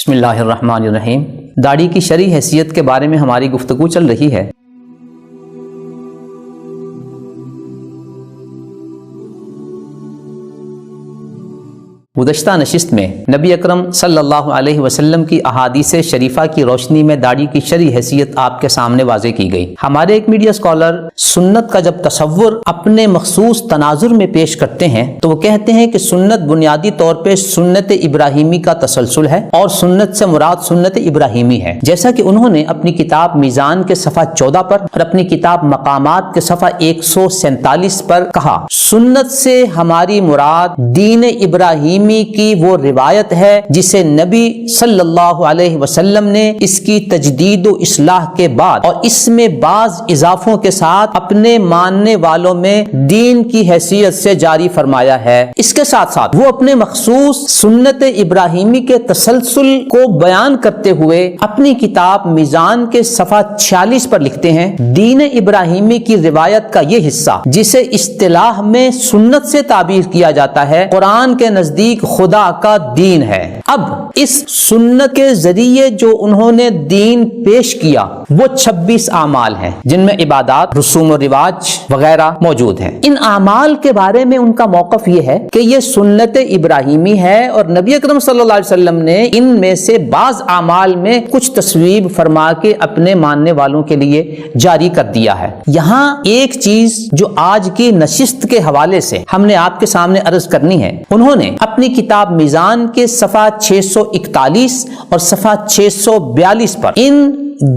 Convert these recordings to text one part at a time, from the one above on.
بسم اللہ الرحمن الرحیم۔ داڑھی کی شرعی حیثیت کے بارے میں ہماری گفتگو چل رہی ہے۔ گزشتہ نشست میں نبی اکرم صلی اللہ علیہ وسلم کی احادیث شریفہ کی روشنی میں داڑھی کی شرعی حیثیت آپ کے سامنے واضح کی گئی۔ ہمارے ایک میڈیا اسکالر سنت کا جب تصور اپنے مخصوص تناظر میں پیش کرتے ہیں تو وہ کہتے ہیں کہ سنت بنیادی طور پہ سنت ابراہیمی کا تسلسل ہے اور سنت سے مراد سنت ابراہیمی ہے، جیسا کہ انہوں نے اپنی کتاب میزان کے صفحہ 14 پر اور اپنی کتاب مقامات کے صفحہ 147 پر کہا، سنت سے ہماری مراد دین ابراہیمی کی وہ روایت ہے جسے نبی صلی اللہ علیہ وسلم نے اس کی تجدید و اصلاح کے بعد اور اس میں بعض اضافوں کے ساتھ اپنے ماننے والوں میں دین کی حیثیت سے جاری فرمایا ہے۔ اس کے ساتھ ساتھ وہ اپنے مخصوص سنت ابراہیمی کے تسلسل کو بیان کرتے ہوئے اپنی کتاب میزان کے صفحہ 46 پر لکھتے ہیں، دین ابراہیمی کی روایت کا یہ حصہ جسے اصطلاح میں سنت سے تعبیر کیا جاتا ہے، قرآن کے نزدیک خدا کا دین ہے۔ اب اس سنت کے ذریعے جو انہوں نے دین پیش کیا وہ 26 اعمال ہیں جن میں عبادات، رسوم و رواج وغیرہ موجود ہیں۔ ان اعمال کے بارے میں ان کا موقف یہ ہے کہ یہ سنت ابراہیمی ہے اور نبی اکرم صلی اللہ علیہ وسلم نے ان میں سے بعض اعمال میں کچھ تصویب فرما کے اپنے ماننے والوں کے لیے جاری کر دیا ہے۔ یہاں ایک چیز جو آج کی نشست کے حوالے سے ہم نے آپ کے سامنے عرض کرنی ہے، انہوں نے اپنی کتاب میزان کے صفحہ 641 اور صفحہ 642 پر ان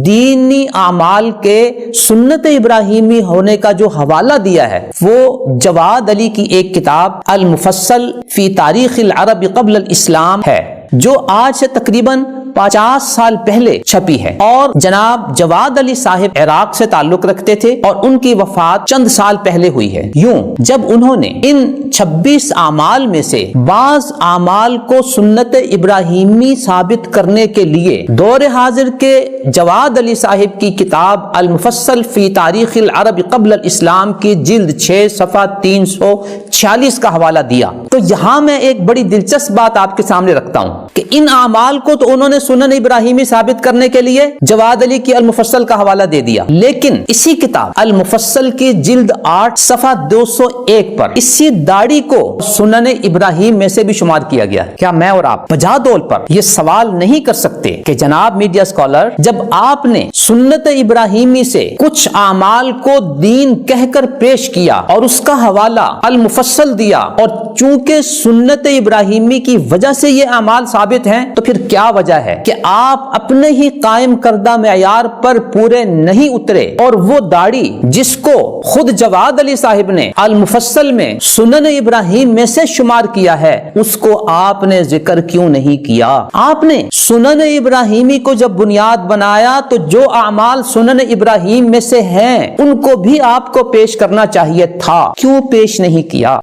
دینی اعمال کے سنت ابراہیمی ہونے کا جو حوالہ دیا ہے وہ جواد علی کی ایک کتاب المفصل فی تاریخ العرب قبل الاسلام ہے، جو آج سے تقریباً 50 سال پہلے چھپی ہے، اور جناب جواد علی صاحب عراق سے تعلق رکھتے تھے اور ان کی وفات چند سال پہلے ہوئی ہے۔ یوں جب انہوں نے ان 26 اعمال میں سے بعض اعمال کو سنت ابراہیمی ثابت کرنے کے لیے دور حاضر کے جواد علی صاحب کی کتاب المفصل فی تاریخ العرب قبل الاسلام کی جلد 6 صفحہ 346 کا حوالہ دیا، تو یہاں میں ایک بڑی دلچسپ بات آپ کے سامنے رکھتا ہوں کہ ان اعمال کو تو انہوں نے سنن ابراہیمی ثابت کرنے کے لیے جواد علی کی المفصل کا حوالہ دے دیا، لیکن اسی کتاب المفصل کی جلد 8 صفحہ 201 پر اسی داڑھی کو سنن ابراہیم میں سے بھی شمار کیا گیا ہے۔ کیا میں اور آپ بجا دول پر یہ سوال نہیں کر سکتے کہ جناب میڈیا اسکالر، جب آپ نے سنت ابراہیمی سے کچھ اعمال کو دین کہہ کر پیش کیا اور اس کا حوالہ المفصل دیا، اور چونکہ سنت ابراہیمی کی وجہ سے یہ اعمال ثابت ہیں، تو پھر کیا وجہ ہے کہ آپ اپنے ہی قائم کردہ معیار پر پورے نہیں اترے اور وہ داڑھی جس کو خود جواد علی صاحب نے المفصل میں سنن ابراہیم میں سے شمار کیا ہے اس کو آپ نے ذکر کیوں نہیں کیا؟ آپ نے سنن ابراہیمی کو جب بنیاد بنایا تو جو اعمال سنن ابراہیم میں سے ہیں ان کو بھی آپ کو پیش کرنا چاہیے تھا، کیوں پیش نہیں کیا؟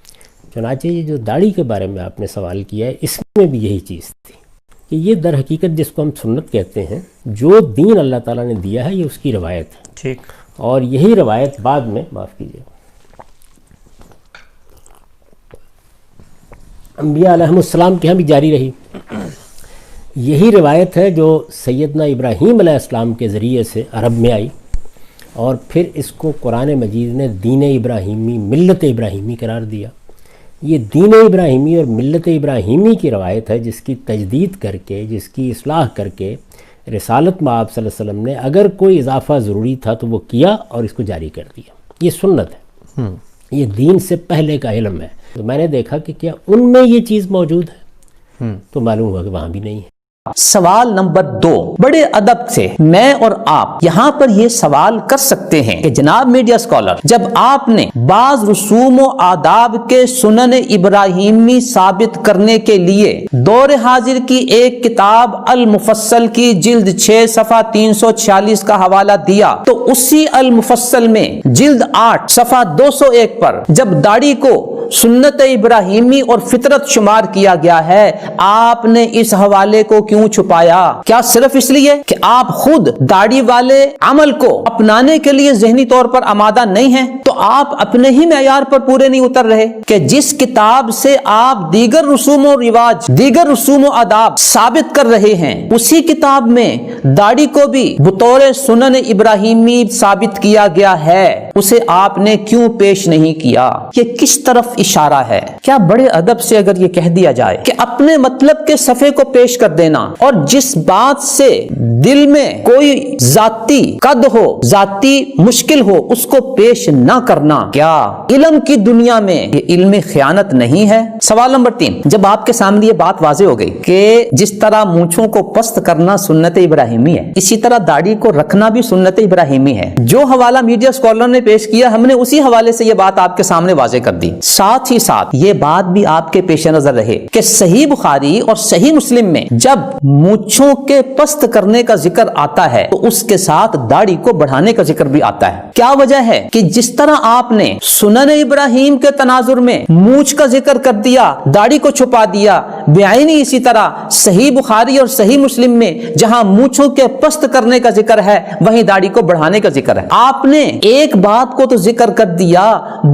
چنانچہ یہ جو داڑھی کے بارے میں آپ نے سوال کیا ہے، اس میں بھی یہی چیز تھی کہ یہ در حقیقت جس کو ہم سنت کہتے ہیں، جو دین اللہ تعالیٰ نے دیا ہے یہ اس کی روایت ہے، ٹھیک، اور یہی روایت بعد میں معاف کیجیے انبیاء علیہ السلام کے ہاں بھی جاری رہی۔ یہی روایت ہے جو سیدنا ابراہیم علیہ السلام کے ذریعے سے عرب میں آئی، اور پھر اس کو قرآن مجید نے دین ابراہیمی، ملت ابراہیمی قرار دیا۔ یہ دین ابراہیمی اور ملت ابراہیمی کی روایت ہے جس کی تجدید کر کے، جس کی اصلاح کر کے رسالت میں آپ صلی اللہ علیہ وسلم نے اگر کوئی اضافہ ضروری تھا تو وہ کیا اور اس کو جاری کر دیا۔ یہ سنت ہے، یہ دین سے پہلے کا علم ہے۔ تو میں نے دیکھا کہ کیا ان میں یہ چیز موجود ہے، تو معلوم ہوا کہ وہاں بھی نہیں ہے۔ سوال نمبر 2، بڑے ادب سے میں اور آپ یہاں پر یہ سوال کر سکتے ہیں کہ جناب میڈیا اسکالر، جب آپ نے بعض رسوم و آداب کے سنن ابراہیمی ثابت کرنے کے لیے دور حاضر کی ایک کتاب المفصل کی جلد 6 صفحہ 346 کا حوالہ دیا، تو اسی المفصل میں جلد 8 صفحہ 201 پر جب داڑھی کو سنت ابراہیمی اور فطرت شمار کیا گیا ہے، آپ نے اس حوالے کو کیوں کیوں چھپایا؟ کیا صرف اس لیے کہ آپ خود داڑھی والے عمل کو اپنانے کے لیے ذہنی طور پر آمادہ نہیں ہیں؟ تو آپ اپنے ہی معیار پر پورے نہیں اتر رہے کہ جس کتاب سے آپ دیگر رسوم و رواج، دیگر رسوم و آداب ثابت کر رہے ہیں، اسی کتاب میں داڑھی کو بھی بطور سنن ابراہیمی ثابت کیا گیا ہے، اسے آپ نے کیوں پیش نہیں کیا؟ یہ کس طرف اشارہ ہے؟ کیا بڑے ادب سے اگر یہ کہہ دیا جائے کہ اپنے مطلب کے صفحے کو پیش کر دینا اور جس بات سے دل میں کوئی ذاتی قد ہو، ذاتی مشکل ہو، اس کو پیش نہ کرنا، کیا علم کی دنیا میں یہ علم خیانت نہیں ہے؟ سوال نمبر 3، جب آپ کے سامنے یہ بات واضح ہو گئی کہ جس طرح مونچھوں کو پست کرنا سنت ابراہیمی ہے، اسی طرح داڑھی کو رکھنا بھی سنت ابراہیمی ہے، جو حوالہ میڈیا اسکالر نے پیش کیا ہم نے اسی حوالے سے یہ بات آپ کے سامنے واضح کر دی۔ ساتھ ہی ساتھ یہ بات بھی آپ کے پیش نظر رہے کہ صحیح بخاری اور صحیح مسلم میں جب مونچھوں کے پست کرنے کا ذکر آتا ہے تو اس کے ساتھ داڑھی کو بڑھانے کا ذکر بھی آتا ہے۔ کیا وجہ ہے کہ جس طرح آپ نے سنن ابراہیم کے تناظر میں مونچھ کا ذکر کر دیا، داڑھی کو چھپا دیا، بعینی اسی طرح صحیح بخاری اور صحیح مسلم میں جہاں مونچھوں کے پست کرنے کا ذکر ہے وہیں داڑھی کو بڑھانے کا ذکر ہے۔ آپ نے ایک بات کو تو ذکر کر دیا،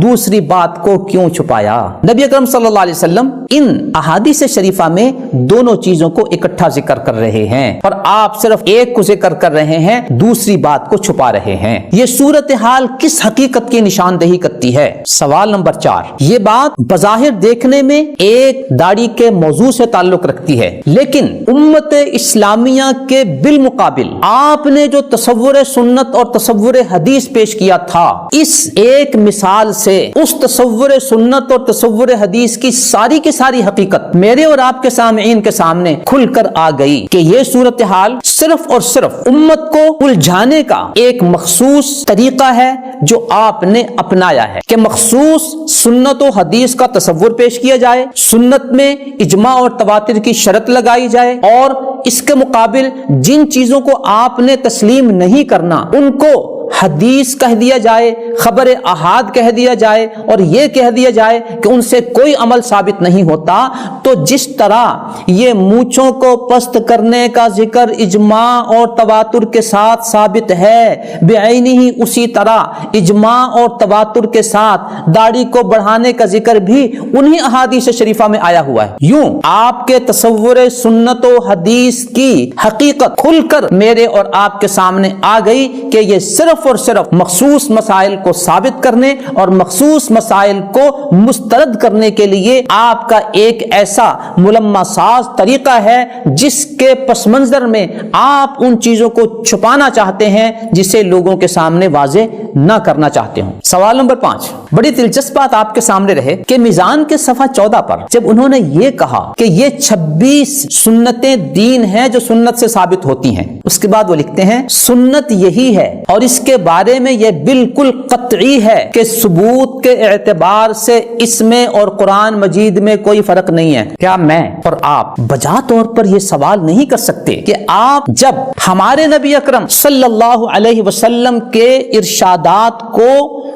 دوسری بات کو کیوں چھپایا؟ نبی اکرم صلی اللہ علیہ وسلم ان احادیث شریفہ میں دونوں چیزوں کو اکٹھا ذکر کر رہے ہیں اور آپ صرف ایک کو ذکر کر رہے ہیں، دوسری بات کو چھپا رہے ہیں۔ یہ صورتحال کس حقیقت کی نشاندہی کرتی ہے؟ سوال نمبر 4، یہ بات بظاہر دیکھنے میں ایک داڑھی کے موضوع سے تعلق رکھتی ہے، لیکن امت اسلامیہ کے بالمقابل آپ نے جو تصور سنت اور تصور حدیث پیش کیا تھا، اس ایک مثال سے اس تصور سنت اور تصور حدیث کی ساری حقیقت میرے اور آپ کے سامعین کے سامنے کھل کر آ گئی کہ یہ صورتحال صرف اور صرف امت کو الجھانے کا ایک مخصوص طریقہ ہے جو آپ نے اپنایا ہے کہ مخصوص سنت و حدیث کا تصور پیش کیا جائے، سنت میں اجماع اور تواتر کی شرط لگائی جائے اور اس کے مقابل جن چیزوں کو آپ نے تسلیم نہیں کرنا ان کو حدیث کہہ دیا جائے، خبر احاد کہہ دیا جائے اور یہ کہہ دیا جائے کہ ان سے کوئی عمل ثابت نہیں ہوتا۔ تو جس طرح یہ مونچھوں کو پست کرنے کا ذکر اجماع اور تواتر کے ساتھ ثابت ہے، بعینی ہی اسی طرح اجماع اور تواتر کے ساتھ داڑھی کو بڑھانے کا ذکر بھی انہی احادیث شریفہ میں آیا ہوا ہے۔ یوں آپ کے تصور سنت و حدیث کی حقیقت کھل کر میرے اور آپ کے سامنے آ گئی کہ یہ صرف اور صرف مخصوص مسائل کو ثابت کرنے اور مخصوص مسائل کو مسترد کرنے کے لیے آپ کا ایک ایسا ملمہ ساز طریقہ ہے جس کے پس منظر میں آپ ان چیزوں کو چھپانا چاہتے ہیں جسے لوگوں کے سامنے واضح نہ کرنا چاہتے ہوں۔ سوال نمبر 5، بڑی دلچسپ بات آپ کے سامنے رہے کہ میزان کے صفحہ 14 پر جب انہوں نے یہ کہا کہ یہ 26 سنتیں دین ہیں جو سنت سے ثابت ہوتی ہیں، اس کے بعد وہ لکھتے ہیں سنت یہی ہے اور اس کے بارے میں یہ بالکل قطعی ہے کہ ثبوت کے اعتبار سے اس میں اور قرآن مجید میں کوئی فرق نہیں ہے۔ کیا میں اور آپ بجا طور پر یہ سوال نہیں کر سکتے کہ آپ جب ہمارے نبی اکرم صلی اللہ علیہ وسلم کے ارشادات کو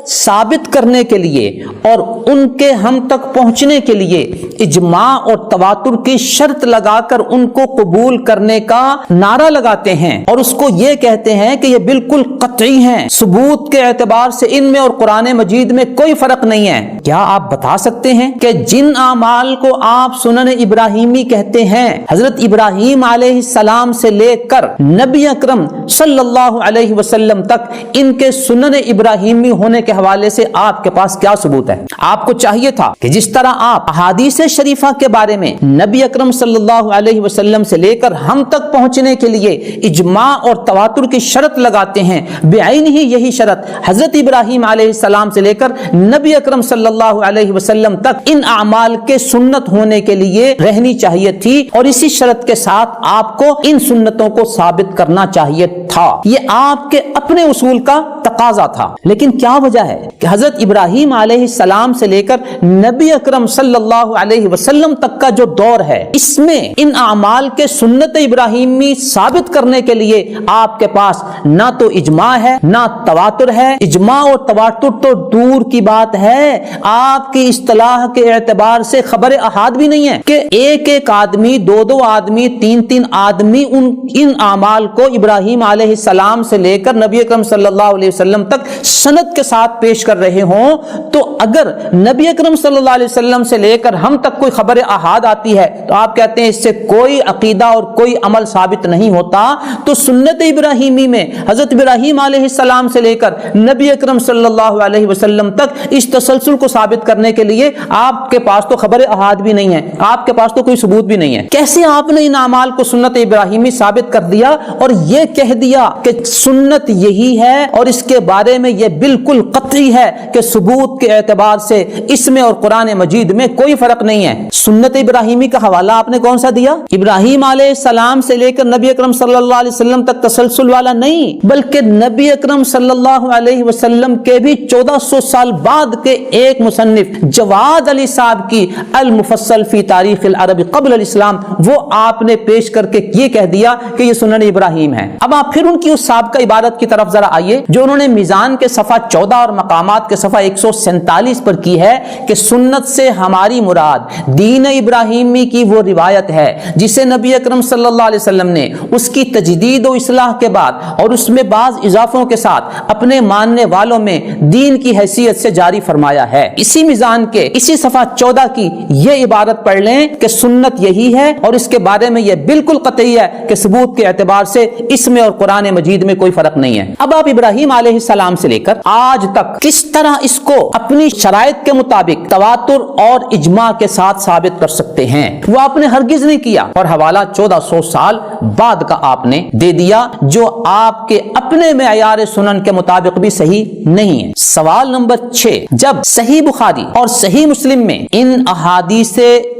ثابت کرنے کے لیے اور ان کے ہم تک پہنچنے کے لیے اجماع اور تواتر کی شرط لگا کر ان کو قبول کرنے کا نعرہ لگاتے ہیں اور اس کو یہ کہتے ہیں کہ یہ بالکل قطعی ہیں، ثبوت کے اعتبار سے ان میں اور قرآن مجید میں کوئی فرق نہیں ہے، کیا آپ بتا سکتے ہیں کہ جن اعمال کو آپ سنن ابراہیمی کہتے ہیں، حضرت ابراہیم علیہ السلام سے لے کر نبی اکرم صلی اللہ علیہ وسلم تک ان کے سنن ابراہیمی ہونے کے حوالے سے آپ کے پاس کیا ثبوت ہے؟ آپ کو چاہیے تھا کہ جس طرح آپ احادیث شریفہ کے بارے میں نبی اکرم صلی اللہ علیہ وسلم سے لے کر ہم تک پہنچنے کے لیے اجماع اور تواتر کی شرط لگاتے ہیں، بعین ہی یہی شرط حضرت ابراہیم علیہ السلام سے لے کر نبی اکرم صلی اللہ علیہ وسلم تک ان اعمال کے سنت ہونے کے لیے رہنی چاہیے تھی اور اسی شرط کے ساتھ آپ کو ان سنتوں کو ثابت کرنا چاہیے تھا۔ یہ آپ کے اپنے اصول کا تقاضا تھا، لیکن کیا وجہ ہے کہ حضرت ابراہیم علیہ السلام سے لے کر نبی اکرم صلی اللہ علیہ وسلم تک کا جو دور ہے، اس میں ان اعمال کے سنت ابراہیمی ثابت کرنے کے لیے آپ کے پاس نہ تو اجماع ہے نہ تواتر ہے۔ اجماع اور تواتر تو دور کی بات ہے، آپ کی اصطلاح کے اعتبار سے خبر احاد بھی نہیں ہے کہ ایک ایک آدمی، دو دو آدمی، تین تین آدمی ان اعمال کو ابراہیم علیہ السلام سے لے کر نبی اکرم صلی اللہ علیہ وسلم تک سند کے ساتھ پیش کر رہے ہوں، تو اگر نبی اکرم صلی اللہ علیہ وسلم سے لے کر ہم تک کوئی خبر احاد آتی ہے تو آپ کہتے ہیں اس سے کوئی عقیدہ اور کوئی عمل ثابت نہیں ہوتا۔ تو سنت ابراہیمی میں حضرت ابراہیم علیہ السلام سے لے کر نبی اکرم صلی اللہ علیہ وسلم تک اس تسلسل کو ثابت کرنے کے لیے آپ کے پاس تو خبر احاد بھی نہیں ہے، آپ کے پاس تو کوئی ثبوت بھی نہیں ہے۔ کیسے آپ نے ان اعمال کو سنت ابراہیمی ثابت کر دیا اور یہ کہہ دیا کہ سنت یہی ہے اور اس کے بارے میں یہ بالکل قطعی ہے کہ ثبوت کے اعتبار سے اس میں اور قرآن مجید میں کوئی فرق نہیں ہے؟ سنت ابراہیمی کا حوالہ آپ نے کون سا دیا؟ ابراہیم علیہ السلام سے لے کر نبی اکرم صلی اللہ علیہ وسلم تک تسلسل والا نہیں، بلکہ نبی اکرم صلی اللہ علیہ وسلم کے بھی 1400 سال بعد کے ایک مصنف جواد علی صاحب کی المفصل فی تاریخ العرب قبل الاسلام، وہ آپ نے پیش کر کے یہ کہہ دیا کہ یہ سنن ابراہیم ہے۔ اب آپ پھر ان کی اس سابقہ عبارت کی طرف ذرا آئیے جو انہوں نے میزان کے صفحہ 14 اور مقامات کے صفحہ 147 پر کی ہے کہ سنت سے ہماری مراد دین ابراہیمی کی وہ روایت ہے جسے نبی اکرم صلی اللہ علیہ وسلم نے اس کی تجدید و اصلاح کے بعد اور اس میں بعض اضافوں کے ساتھ اپنے ماننے والوں میں دین کی حیثیت سے جاری فرمایا ہے۔ اسی میزان کے اسی صفحہ 14 کی یہ عبارت پڑھ لیں کہ سنت یہی ہے اور اس کے بارے میں یہ بالکل قطعی ہے کہ ثبوت کے اعتبار سے اس میں اور قرآن مجید میں کوئی فرق نہیں ہے۔ اب آپ ابراہیم علیہ السلام سے لے کر آج تک کس طرح اس کو اپنی شرائط کے مطابق تواتر اور اجماع کے ساتھ ثابت کر سکتے ہیں؟ وہ آپ نے ہرگز نہیں کیا اور حوالہ 1400 سال بعد کا آپ نے دے دیا جو آپ کے اپنے معیار سنن کے مطابق بھی صحیح نہیں ہے۔ سوال نمبر 6، جب صحیح بخاری اور صحیح مسلم میں ان احادیث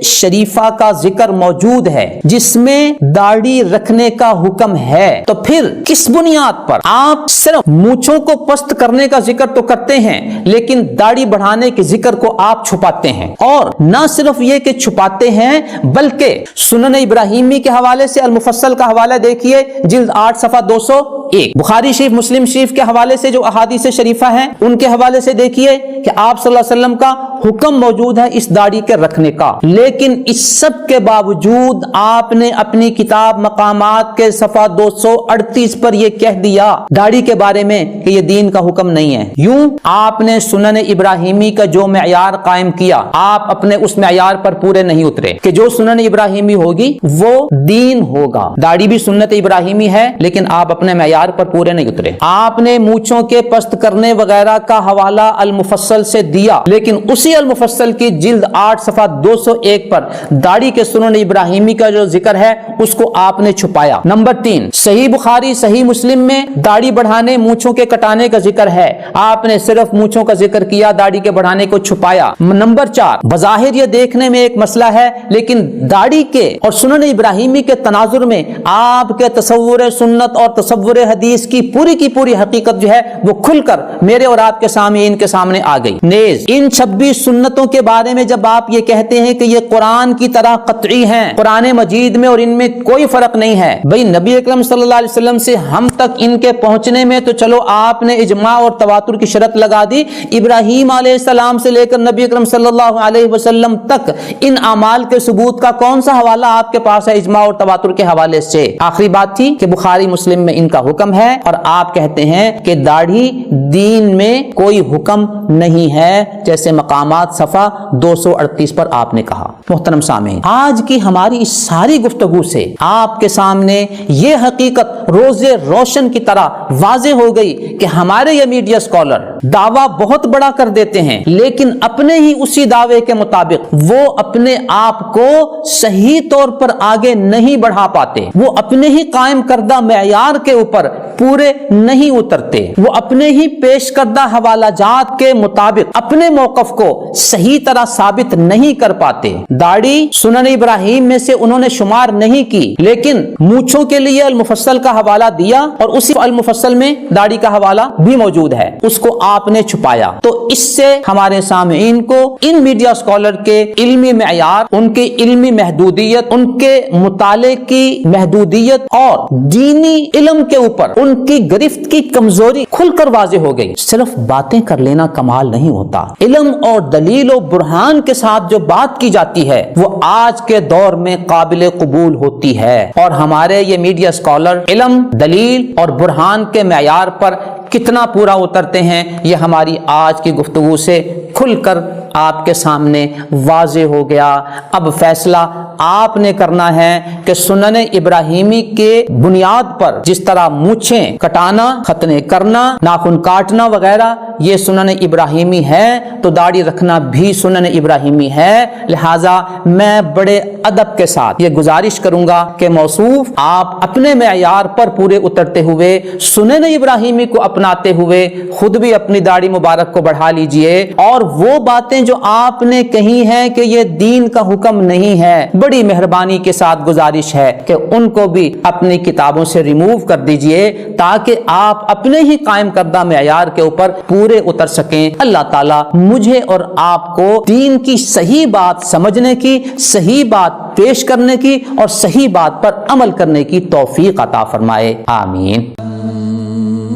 شریفہ کا ذکر موجود ہے جس میں داڑھی رکھنے کا حکم ہے تو پھر کس بنیاد پر آپ صرف مونچھوں کو پست کرنے کا ذکر تو کرتے ہیں لیکن داڑھی بڑھانے کے ذکر کو آپ چھپاتے ہیں؟ اور نہ صرف یہ کہ چھپاتے ہیں بلکہ سنن ابراہیمی کے حوالے سے المفصل کا حوالہ دیکھیے، جلد 8 صفحہ 201، بخاری شریف مسلم شریف کے حوالے سے جو احادیث شریفہ ہیں ان کے حوالے سے دیکھیے کہ آپ صلی اللہ علیہ وسلم کا حکم موجود ہے اس داڑھی کے رکھنے کا، لیکن اس سب کے باوجود آپ نے اپنی کتاب مقامات کے صفحہ 238 پر یہ کہہ دیا داڑھی کے بارے میں کہ یہ دین کا حکم نہیں ہے۔ یوں آپ نے سنن ابراہیمی کا جو معیار قائم کیا آپ اپنے اس معیار پر پورے نہیں اترے کہ جو سنن ابراہیمی ہوگی وہ دین ہوگا۔ داڑھی بھی سنت ابراہیمی ہے لیکن آپ اپنے معیار پر پورے نہیں اترے۔ آپ نے مونچھوں کے پست کرنے وغیرہ کا حوالہ المفصل سے دیا لیکن اسی المفصل کی جلد 8 صفحہ 201 پر داڑھی کے سنن ابراہیمی کا جو ذکر ہے اس کو آپ نے چھپایا۔ نمبر 3، صحیح بخاری صحیح مسلم میں داڑھی بڑھانے مونچھوں کے کٹانے کا ذکر ہے، آپ نے صرف مونچھوں کا ذکر کیا، داڑھی کے بڑھانے کو چھپایا۔ نمبر 4، بظاہر یہ دیکھنے میں ایک مسئلہ ہے لیکن داڑھی کے اور سنن ابراہیمی کے تناظر میں آپ کے تصور سنت اور تصور حدیث کی پوری حقیقت جو ہے وہ کھل کر میرے اور آپ کے سامعین کے سامنے آ گئی۔ نیز ان 26 سنتوں کے بارے میں جب آپ یہ کہتے ہیں کہ یہ قرآن کی طرح قطعی ہیں، قرآن مجید میں اور ان میں کوئی فرق نہیں ہے، بھئی نبی اکرم صلی اللہ علیہ وسلم سے ہم تک ان کے پہنچنے میں تو چلو آپ نے اجماع اور تواتر کی شرط لگا دی، ابراہیم علیہ السلام سے لے کر نبی اکرم صلی اللہ علیہ وسلم تک ان اعمال کے ثبوت کا کون سا حوالہ آپ کے پاس ہے اجماع اور تواتر کے حوالے سے؟ آخری بات تھی کہ بخاری مسلم میں ان کا حکم ہے اور آپ کہتے ہیں کہ داڑھی دین میں کوئی حکم نہیں ہے جیسے مقامات صفحہ 238 پر آپ نے کہا۔ محترم سامعین، آج کی ہماری اس ساری گفتگو سے آپ کے سامنے یہ حقیقت روز روشن کی طرح واضح ہو گئی کہ ہمارے یہ میڈیا اسکالر دعویٰ بہت بڑا کر دیتے ہیں لیکن اپنے ہی اسی دعوے کے مطابق وہ اپنے آپ کو صحیح طور پر آگے نہیں بڑھا پاتے، وہ اپنے ہی قائم کردہ معیار کے اوپر پورے نہیں اترتے، وہ اپنے ہی پیش کردہ حوالہ جات کے مطابق اپنے موقف کو صحیح طرح ثابت نہیں کر پاتے۔ داڑھی سنن ابراہیم میں سے انہوں نے شمار نہیں کی، لیکن مونچھوں کے لیے المفصل کا حوالہ دیا اور اسی المفصل میں داڑھی کا حوالہ بھی موجود ہے، اس کو آپ نے چھپایا۔ تو اس سے ہمارے سامعین کو ان میڈیا اسکالر کے علمی معیار، ان کے علمی محدودیت، ان کے مطالعے کی محدودیت اور دینی علم کے اوپر ان کی گرفت کی کمزوری کھل کر واضح ہو گئی۔ صرف باتیں کر لینا کمال نہیں ہوتا، علم اور دلیل و برہان کے ساتھ جو بات کی جاتی ہے وہ آج کے دور میں قابل قبول ہوتی ہے، اور ہمارے یہ میڈیا اسکالر علم، دلیل اور برہان کے معیار پر کتنا پورا اترتے ہیں یہ ہماری آج کی گفتگو سے کھل کر آپ کے سامنے واضح ہو گیا۔ اب فیصلہ آپ نے کرنا ہے کہ سنن ابراہیمی کے بنیاد پر جس طرح مونچھیں کٹانا، ختنے کرنا، ناخن کاٹنا وغیرہ یہ سنن ابراہیمی ہے تو داڑھی رکھنا بھی سنن ابراہیمی ہے۔ لہٰذا میں بڑے ادب کے ساتھ یہ گزارش کروں گا کہ موصوف آپ اپنے معیار پر پورے اترتے ہوئے سنن ابراہیمی کو اپناتے ہوئے خود بھی اپنی داڑھی مبارک کو بڑھا لیجئے، اور وہ باتیں جو آپ نے کہی ہیں کہ یہ دین کا حکم نہیں ہے، بڑی مہربانی کے ساتھ گزارش ہے کہ ان کو بھی اپنی کتابوں سے ریموو کر دیجئے تاکہ آپ اپنے ہی قائم کردہ معیار کے اوپر پورے اتر سکیں۔ اللہ تعالیٰ مجھے اور آپ کو دین کی صحیح بات سمجھنے کی، صحیح بات پیش کرنے کی اور صحیح بات پر عمل کرنے کی توفیق عطا فرمائے، آمین۔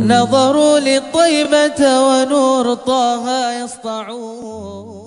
نظروا لطيبة ونور طه يسطعون